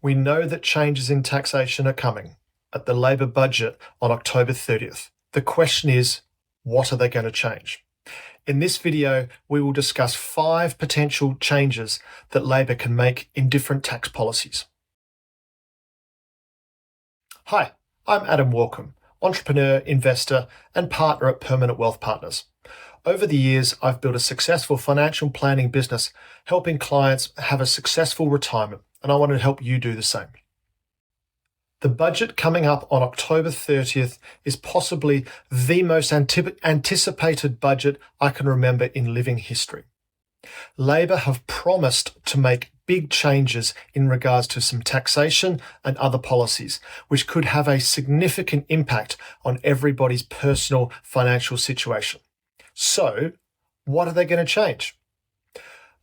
We know that changes in taxation are coming at the Labor budget on October 30th. The question is, what are they going to change? In this video, we will discuss 5 potential changes that Labor can make in different tax policies. Hi, I'm Adam Walkom, entrepreneur, investor, and partner at Permanent Wealth Partners. Over the years, I've built a successful financial planning business, helping clients have a successful retirement, and I want to help you do the same. The budget coming up on October 30th is possibly the most anticipated budget I can remember in living history. Labor have promised to make big changes in regards to some taxation and other policies, which could have a significant impact on everybody's personal financial situation. So, what are they going to change?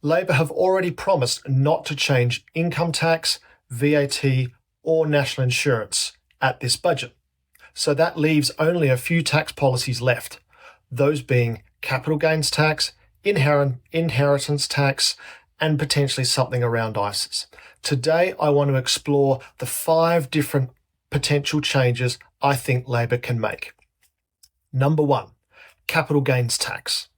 Labor have already promised not to change income tax, VAT, or national insurance at this budget. So that leaves only a few tax policies left, those being capital gains tax, inheritance tax, and potentially something around ISAs. Today, I want to explore the 5 different potential changes I think Labor can make. Number 1, capital gains tax.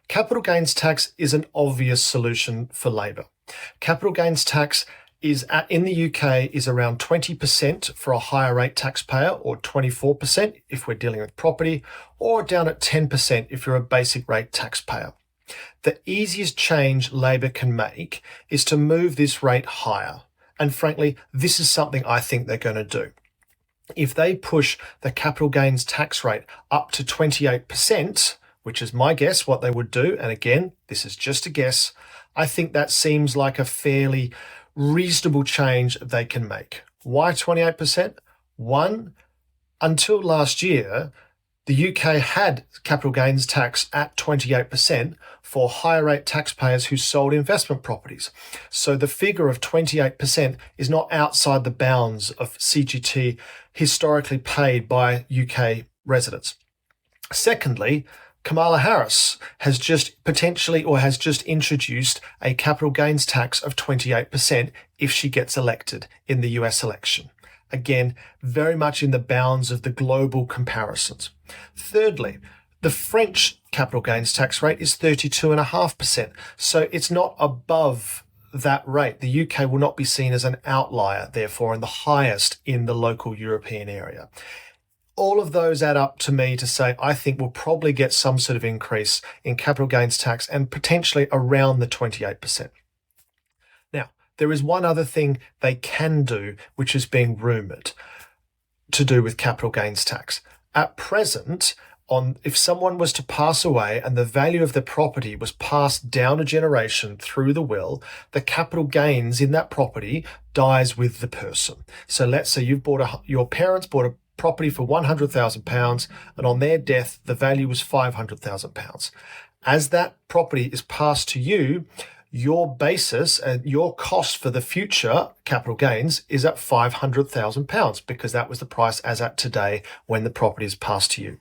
Capital gains tax is an obvious solution for Labor. Capital gains tax in the UK is around 20% for a higher rate taxpayer, or 24% if we're dealing with property, or down at 10% if you're a basic rate taxpayer. The easiest change Labor can make is to move this rate higher. And frankly, this is something I think they're going to do. If they push the capital gains tax rate up to 28%, which is my guess what they would do, and again, this is just a guess, I think that seems like a fairly reasonable change they can make. Why 28%? One, until last year, the UK had capital gains tax at 28% for higher rate taxpayers who sold investment properties. So the figure of 28% is not outside the bounds of CGT historically paid by UK residents. Secondly, Kamala Harris has just introduced a capital gains tax of 28% if she gets elected in the US election. Again, very much in the bounds of the global comparisons. Thirdly, the French capital gains tax rate is 32.5%, so it's not above that rate. The UK will not be seen as an outlier, therefore, and the highest in the local European area. All of those add up to me to say I think we'll probably get some sort of increase in capital gains tax and potentially around the 28%. Now, there is one other thing they can do, which is being rumoured to do with capital gains tax. At present, if someone was to pass away and the value of the property was passed down a generation through the will, the capital gains in that property dies with the person. So let's say your parents bought a property for £100,000, and on their death, the value was £500,000. As that property is passed to you, your basis and your cost for the future capital gains is at £500,000 because that was the price as at today when the property is passed to you.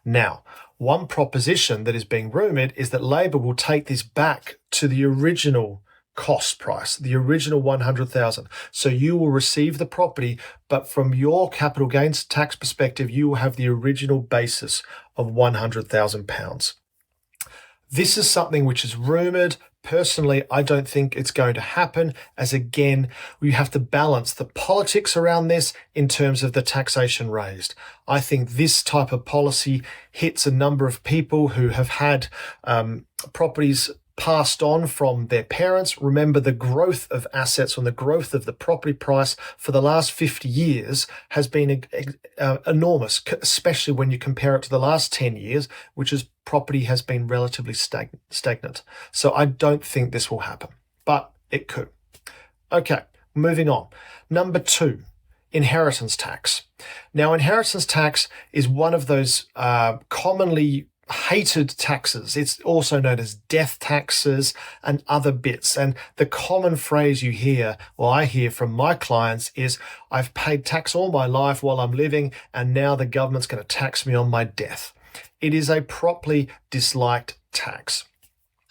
Now, one proposition that is being rumoured is that Labor will take this back to the original cost price, the original $100,000. So you will receive the property, but from your capital gains tax perspective, you will have the original basis of £100,000. This is something which is rumoured. Personally, I don't think it's going to happen, as again, we have to balance the politics around this in terms of the taxation raised. I think this type of policy hits a number of people who have had properties passed on from their parents. Remember, the growth of assets and the growth of the property price for the last 50 years has been enormous, especially when you compare it to the last 10 years, which is property has been relatively stagnant. So I don't think this will happen, but it could. Okay, moving on. Number 2, inheritance tax. Now, inheritance tax is one of those commonly hated taxes. It's also known as death taxes and other bits. And the common phrase you hear, or I hear from my clients, is I've paid tax all my life while I'm living, and now the government's going to tax me on my death. It is a properly disliked tax.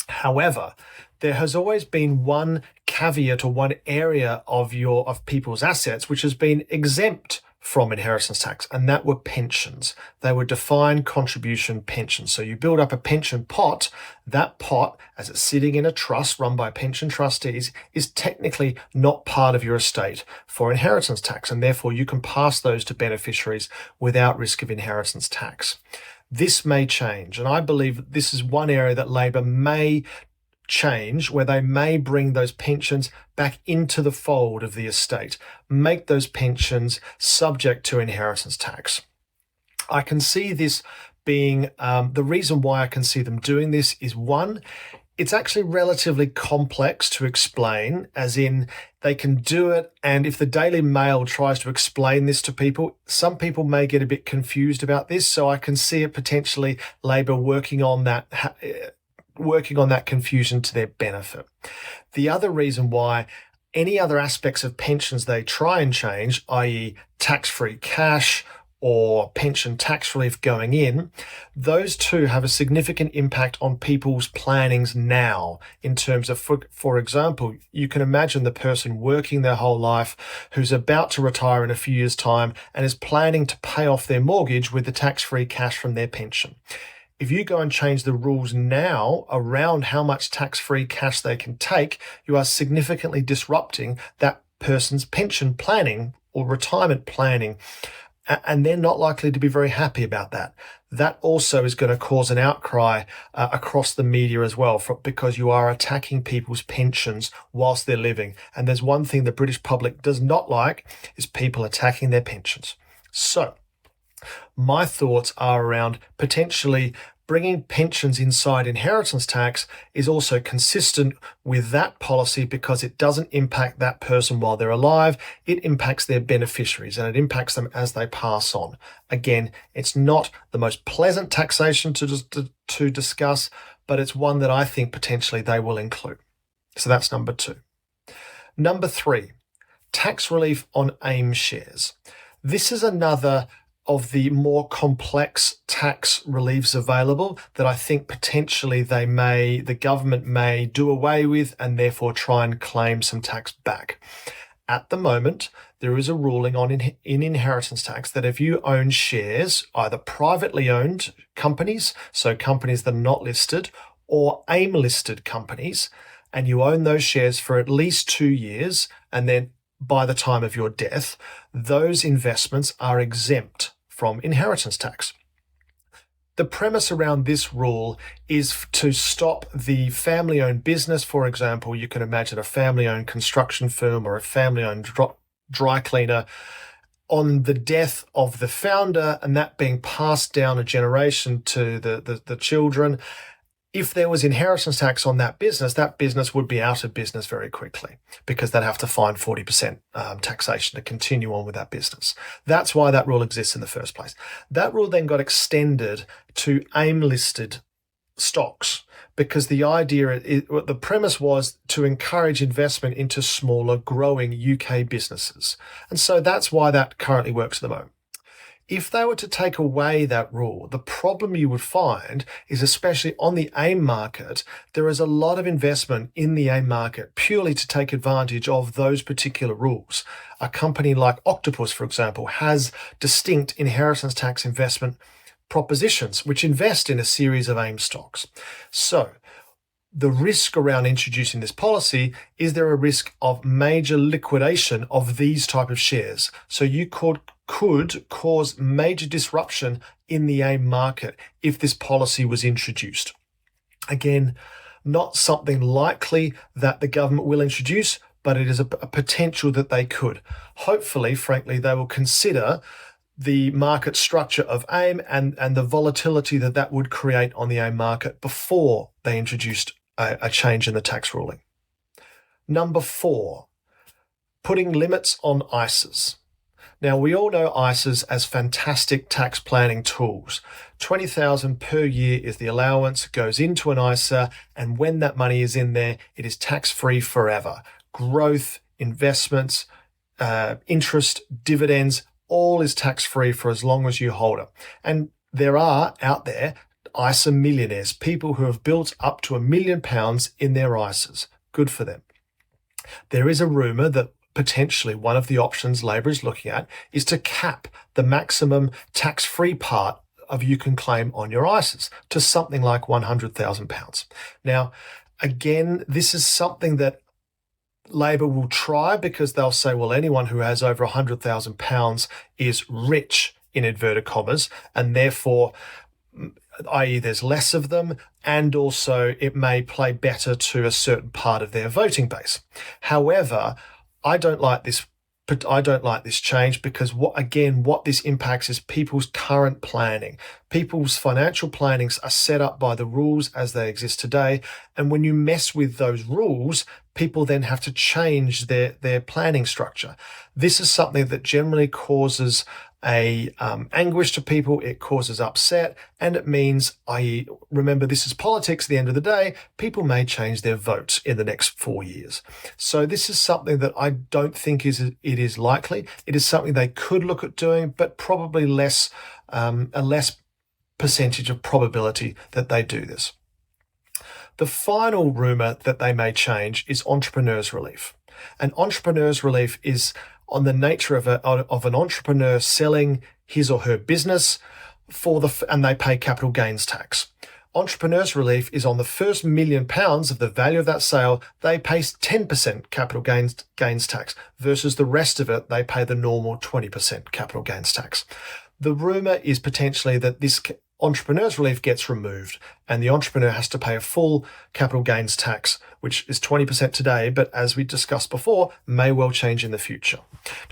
However, there has always been one caveat or one area of people's assets which has been exempt from inheritance tax, and that were pensions. They were defined contribution pensions. So you build up a pension pot. That pot, as it's sitting in a trust run by pension trustees, is technically not part of your estate for inheritance tax, and therefore you can pass those to beneficiaries without risk of inheritance tax. This may change, and I believe this is one area that Labor may change, where they may bring those pensions back into the fold of the estate, make those pensions subject to inheritance tax. I can see this being, the reason why I can see them doing this is, one, it's actually relatively complex to explain, as in they can do it, and if the Daily Mail tries to explain this to people, some people may get a bit confused about this, so I can see it potentially Labor working on that confusion to their benefit. The other reason why any other aspects of pensions they try and change, i.e. tax-free cash or pension tax relief going in, those two have a significant impact on people's plannings now in terms of, for example, you can imagine the person working their whole life who's about to retire in a few years' time and is planning to pay off their mortgage with the tax-free cash from their pension. If you go and change the rules now around how much tax-free cash they can take, you are significantly disrupting that person's pension planning or retirement planning, and they're not likely to be very happy about that. That also is going to cause an outcry across the media as well, because you are attacking people's pensions whilst they're living. And there's one thing the British public does not like, is people attacking their pensions. So my thoughts are around potentially bringing pensions inside inheritance tax is also consistent with that policy, because it doesn't impact that person while they're alive. It impacts their beneficiaries, and it impacts them as they pass on. Again, it's not the most pleasant taxation to discuss, but it's one that I think potentially they will include. So that's number 2. Number 3, tax relief on AIM shares. This is another of the more complex tax reliefs available that I think potentially the government may do away with and therefore try and claim some tax back. At the moment, there is a ruling in inheritance tax that if you own shares, either privately owned companies, so companies that are not listed, or AIM-listed companies, and you own those shares for at least 2 years, and then by the time of your death, those investments are exempt from inheritance tax. The premise around this rule is to stop the family-owned business. For example, you can imagine a family-owned construction firm or a family-owned dry cleaner, on the death of the founder and that being passed down a generation to the children. If there was inheritance tax on that business would be out of business very quickly, because they'd have to find 40% taxation to continue on with that business. That's why that rule exists in the first place. That rule then got extended to AIM-listed stocks, because the premise was to encourage investment into smaller, growing UK businesses. And so that's why that currently works at the moment. If they were to take away that rule, the problem you would find is, especially on the AIM market, there is a lot of investment in the AIM market purely to take advantage of those particular rules. A company like Octopus, for example, has distinct inheritance tax investment propositions which invest in a series of AIM stocks. So the risk around introducing this policy is there a risk of major liquidation of these type of shares. So you could cause major disruption in the AIM market if this policy was introduced. Again, not something likely that the government will introduce, but it is a potential that they could. Hopefully, frankly, they will consider the market structure of AIM and the volatility that would create on the AIM market before they introduced a change in the tax ruling. Number 4, putting limits on ISAs. Now, we all know ISAs as fantastic tax planning tools. $20,000 per year is the allowance, goes into an ISA, and when that money is in there, it is tax-free forever. Growth, investments, interest, dividends, all is tax-free for as long as you hold it. And there are out there ISA millionaires, people who have built up to £1 million in their ISAs. Good for them. There is a rumour that potentially one of the options Labor is looking at is to cap the maximum tax-free part of you can claim on your ISAs to something like £100,000. Now, again, this is something that Labor will try because they'll say, well, anyone who has over £100,000 is rich, in inverted commas, and therefore, i.e. there's less of them, and also it may play better to a certain part of their voting base. However, I don't like this change because what this impacts is people's current planning. People's financial plannings are set up by the rules as they exist today. And when you mess with those rules, people then have to change their planning structure. This is something that generally causes anguish to people. It causes upset, and it means, remember, this is politics. At the end of the day, people may change their votes in the next 4 years. So this is something that I don't think it is likely. It is something they could look at doing, but probably a less percentage of probability that they do this. The final rumour that they may change is entrepreneurs' relief. And entrepreneurs' relief is on the nature of an entrepreneur selling his or her business and they pay capital gains tax. Entrepreneurs' relief is on the first £1 million of the value of that sale, they pay 10% capital gains tax versus the rest of it, they pay the normal 20% capital gains tax. The rumour is potentially that this entrepreneurs' relief gets removed and the entrepreneur has to pay a full capital gains tax, which is 20% today, but as we discussed before, may well change in the future.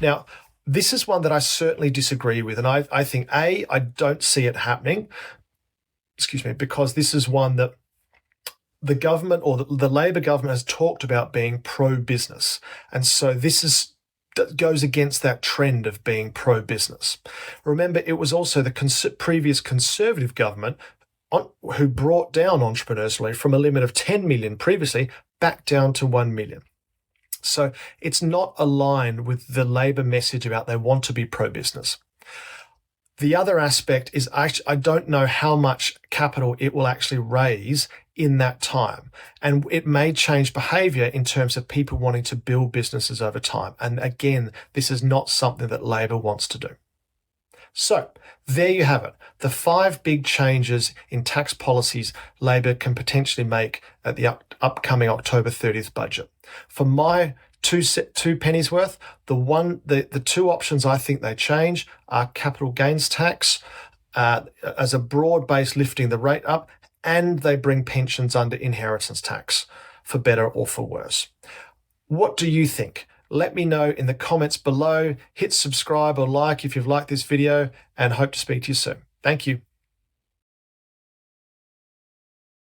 Now, this is one that I certainly disagree with, and I think, I don't see it happening, because this is one that the government or the Labor government has talked about being pro-business, and so this goes against that trend of being pro-business. Remember, it was also the previous Conservative government who brought down entrepreneurs' relief from a limit of 10 million previously back down to 1 million. So it's not aligned with the Labor message about they want to be pro-business. The other aspect is I don't know how much capital it will actually raise in that time. And it may change behaviour in terms of people wanting to build businesses over time. And again, this is not something that Labor wants to do. So there you have it. The 5 big changes in tax policies Labor can potentially make at the upcoming October 30th budget. For my two pennies worth, the 2 options I think they change are capital gains tax as a broad-based lifting the rate up, and they bring pensions under inheritance tax, for better or for worse. What do you think? Let me know in the comments below. Hit subscribe or like if you've liked this video, and hope to speak to you soon. Thank you.